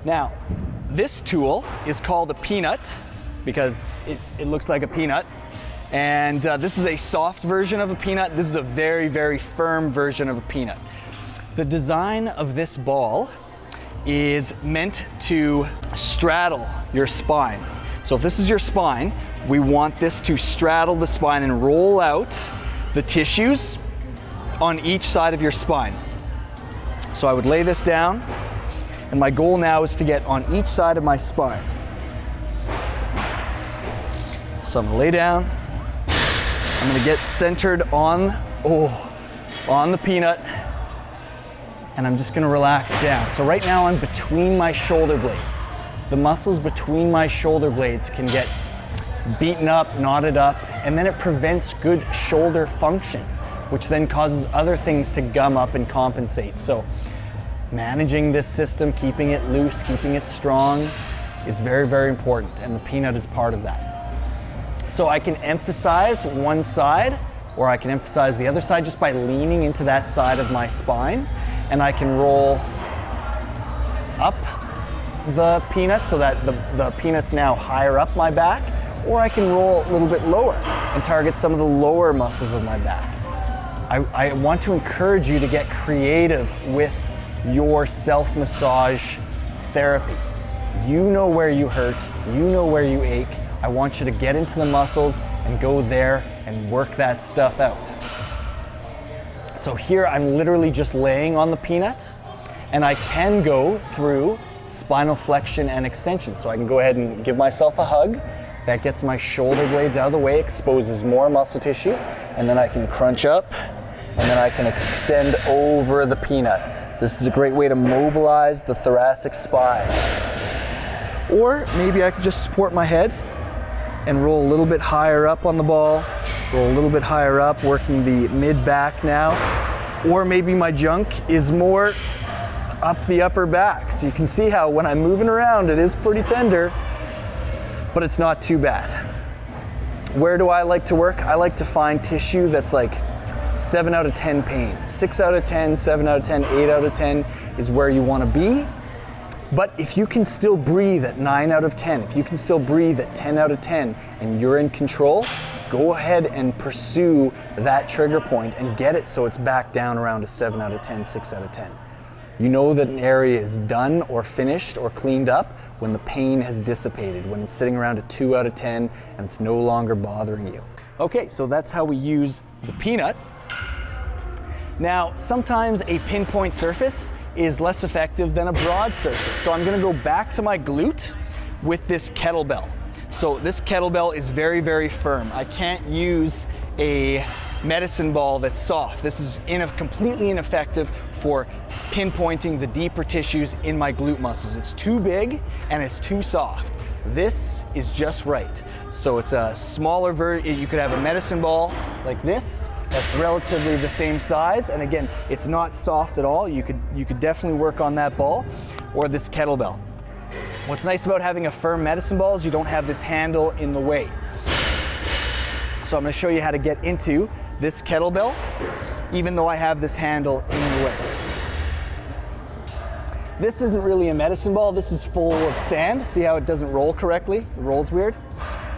Now, this tool is called a peanut because it looks like a peanut. And this is a soft version of a peanut. This is a very, very firm version of a peanut. The design of this ball is meant to straddle your spine. So if this is your spine, we want this to straddle the spine and roll out the tissues on each side of your spine. So I would lay this down, and my goal now is to get on each side of my spine. So I'm gonna lay down, I'm gonna get centered on the peanut, and I'm just gonna relax down. So right now I'm between my shoulder blades. The muscles between my shoulder blades can get beaten up, knotted up, and then it prevents good shoulder function, which then causes other things to gum up and compensate. So managing this system, keeping it loose, keeping it strong is very, very important, and the peanut is part of that. So I can emphasize one side, or I can emphasize the other side just by leaning into that side of my spine, and I can roll up the peanut so that the peanut's now higher up my back, or I can roll a little bit lower and target some of the lower muscles of my back. I want to encourage you to get creative with your self-massage therapy. You know where you hurt, you know where you ache. I want you to get into the muscles and go there and work that stuff out. So here I'm literally just laying on the peanut, and I can go through spinal flexion and extension. So I can go ahead and give myself a hug. That gets my shoulder blades out of the way, exposes more muscle tissue, and then I can crunch up, and then I can extend over the peanut. This is a great way to mobilize the thoracic spine. Or maybe I could just support my head and roll a little bit higher up on the ball, roll a little bit higher up, working the mid-back now. Or maybe my junk is more up the upper back. So you can see how when I'm moving around, it is pretty tender, but it's not too bad. Where do I like to work? I like to find tissue that's like 7 out of 10 pain. 6 out of 10, 7 out of 10, 8 out of 10 is where you want to be. But if you can still breathe at 9 out of 10, if you can still breathe at 10 out of 10 and you're in control, go ahead and pursue that trigger point and get it so it's back down around a 7 out of 10, 6 out of 10. You know that an area is done or finished or cleaned up when the pain has dissipated, when it's sitting around a 2 out of 10 and it's no longer bothering you. Okay, so that's how we use the peanut. Now, sometimes a pinpoint surface is less effective than a broad surface. So I'm gonna go back to my glute with this kettlebell. So this kettlebell is very, very firm. I can't use a medicine ball that's soft. This is completely ineffective for pinpointing the deeper tissues in my glute muscles. It's too big and it's too soft. This is just right. So it's a smaller version. You could have a medicine ball like this that's relatively the same size, and again, it's not soft at all. You could definitely work on that ball, or this kettlebell. What's nice about having a firm medicine ball is you don't have this handle in the way. So I'm going to show you how to get into this kettlebell, even though I have this handle in the way. This isn't really a medicine ball. This is full of sand. See how it doesn't roll correctly? It rolls weird.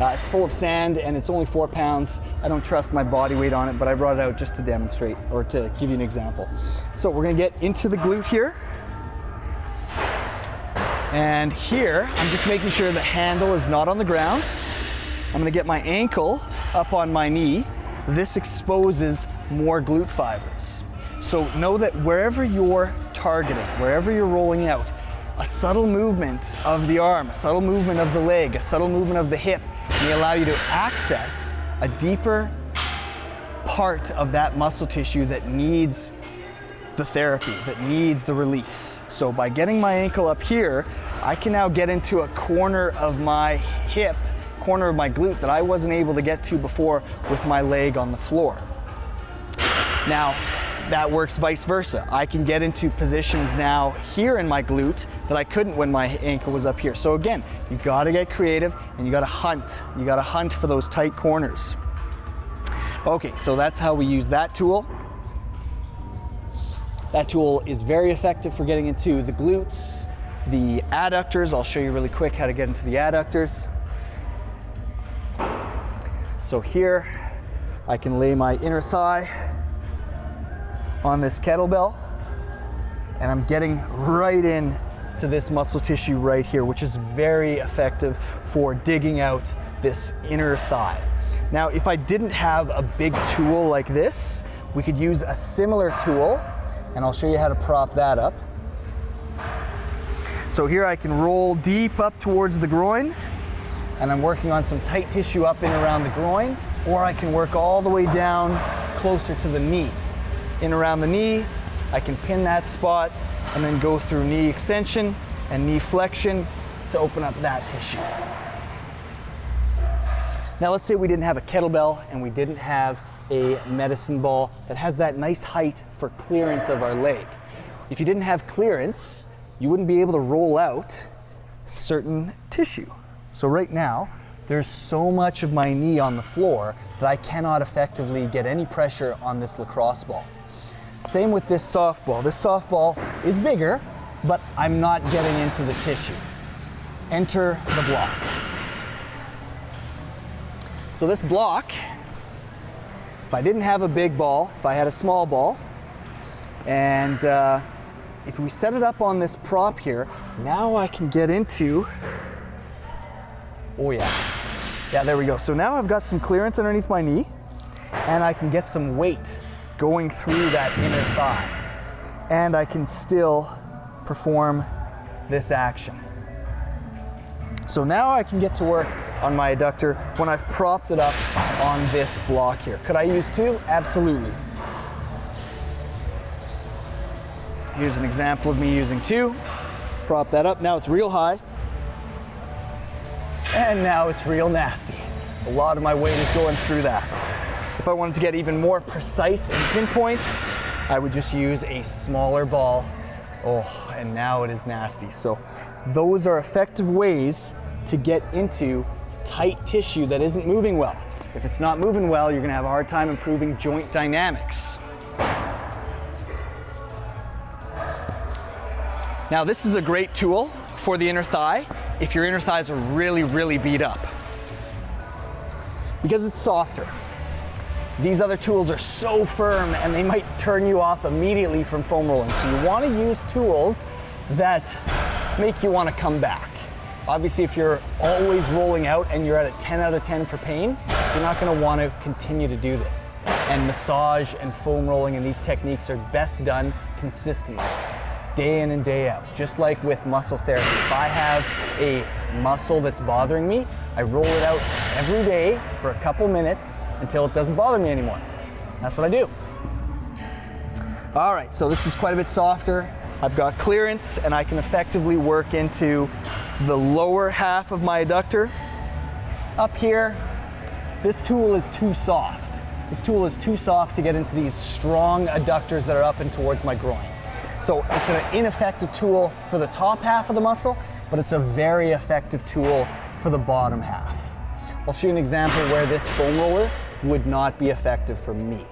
It's full of sand and it's only 4 pounds. I don't trust my body weight on it, but I brought it out just to demonstrate or to give you an example. So we're gonna get into the glute here. And here, I'm just making sure the handle is not on the ground. I'm gonna get my ankle up on my knee. This exposes more glute fibers. So know that wherever you're targeting, wherever you're rolling out, a subtle movement of the arm, a subtle movement of the leg, a subtle movement of the hip may allow you to access a deeper part of that muscle tissue that needs the therapy, that needs the release. So by getting my ankle up here, I can now get into a corner of my hip, corner of my glute that I wasn't able to get to before with my leg on the floor. Now, that works vice versa. I can get into positions now here in my glute that I couldn't when my ankle was up here. So again, you gotta get creative and you gotta hunt. You gotta hunt for those tight corners. Okay, so that's how we use that tool. That tool is very effective for getting into the glutes, the adductors. I'll show you really quick how to get into the adductors. So here, I can lay my inner thigh on this kettlebell, and I'm getting right in to this muscle tissue right here, which is very effective for digging out this inner thigh. Now, if I didn't have a big tool like this, we could use a similar tool, and I'll show you how to prop that up. So here I can roll deep up towards the groin, and I'm working on some tight tissue up and around the groin, or I can work all the way down closer to the knee. In around the knee, I can pin that spot and then go through knee extension and knee flexion to open up that tissue. Now let's say we didn't have a kettlebell and we didn't have a medicine ball that has that nice height for clearance of our leg. If you didn't have clearance, you wouldn't be able to roll out certain tissue. So right now, there's so much of my knee on the floor that I cannot effectively get any pressure on this lacrosse ball. Same with this softball. This softball is bigger, but I'm not getting into the tissue. Enter the block. So this block, if I didn't have a big ball, if I had a small ball, and if we set it up on this prop here, now I can get into, oh yeah, there we go. So now I've got some clearance underneath my knee, and I can get some weight going through that inner thigh, and I can still perform this action. So now I can get to work on my adductor when I've propped it up on this block here. Could I use two? Absolutely. Here's an example of me using two. Prop that up, now it's real high, and now it's real nasty. A lot of my weight is going through that. If I wanted to get even more precise and pinpoint, I would just use a smaller ball. Oh, and now it is nasty. So those are effective ways to get into tight tissue that isn't moving well. If it's not moving well, you're gonna have a hard time improving joint dynamics. Now this is a great tool for the inner thigh if your inner thighs are really, really beat up, because it's softer. These other tools are so firm and they might turn you off immediately from foam rolling. So you want to use tools that make you want to come back. Obviously, if you're always rolling out and you're at a 10 out of 10 for pain, you're not going to want to continue to do this. And massage and foam rolling and these techniques are best done consistently, day in and day out. Just like with muscle therapy. If I have a muscle that's bothering me, I roll it out every day for a couple minutes until it doesn't bother me anymore. That's what I do. All right, so this is quite a bit softer. I've got clearance and I can effectively work into the lower half of my adductor. Up here, this tool is too soft. This tool is too soft to get into these strong adductors that are up and towards my groin. So it's an ineffective tool for the top half of the muscle, but it's a very effective tool for the bottom half. I'll show you an example where this foam roller would not be effective for me.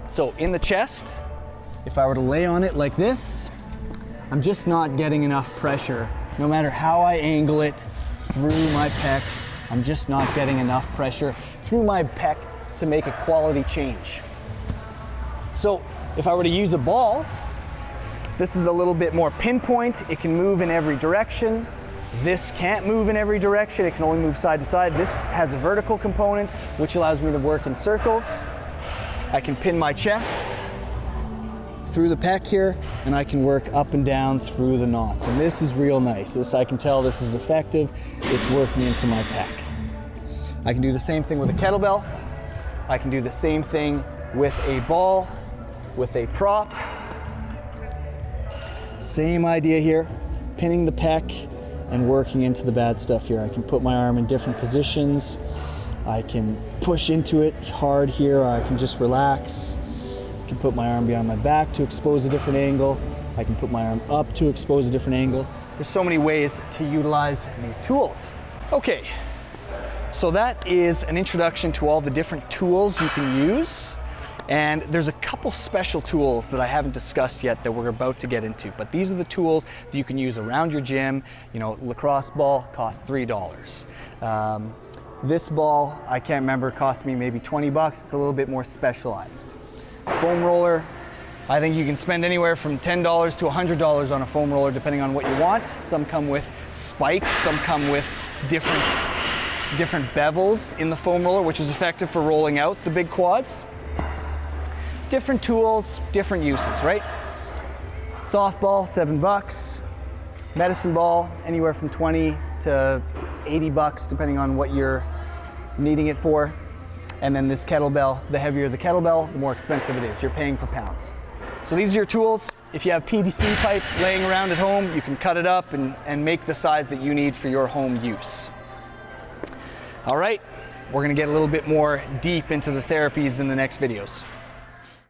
So in the chest, if I were to lay on it like this, I'm just not getting enough pressure. No matter how I angle it through my pec, I'm just not getting enough pressure through my pec to make a quality change. So if I were to use a ball, this is a little bit more pinpoint. It can move in every direction. This can't move in every direction. It can only move side to side. This has a vertical component, which allows me to work in circles. I can pin my chest through the pec here, and I can work up and down through the knots. And this is real nice. This, I can tell this is effective. It's working into my pec. I can do the same thing with a kettlebell. I can do the same thing with a ball, with a prop. Same idea here, pinning the pec and working into the bad stuff here. I can put my arm in different positions. I can push into it hard here, or I can just relax. I can put my arm behind my back to expose a different angle. I can put my arm up to expose a different angle. There's so many ways to utilize these tools. Okay, so that is an introduction to all the different tools you can use. And there's a couple special tools that I haven't discussed yet that we're about to get into, but these are the tools that you can use around your gym. You know, lacrosse ball costs $3. This ball, I can't remember, cost me maybe 20 bucks. It's a little bit more specialized. Foam roller, I think you can spend anywhere from $10 to $100 on a foam roller depending on what you want. Some come with spikes, some come with different bevels in the foam roller, which is effective for rolling out the big quads. Different tools, different uses, right? Softball, 7 bucks. Medicine ball, anywhere from 20 to 80 bucks, depending on what you're needing it for. And then this kettlebell, the heavier the kettlebell, the more expensive it is. You're paying for pounds. So these are your tools. If you have PVC pipe laying around at home, you can cut it up and make the size that you need for your home use. All right, we're gonna get a little bit more deep into the therapies in the next videos.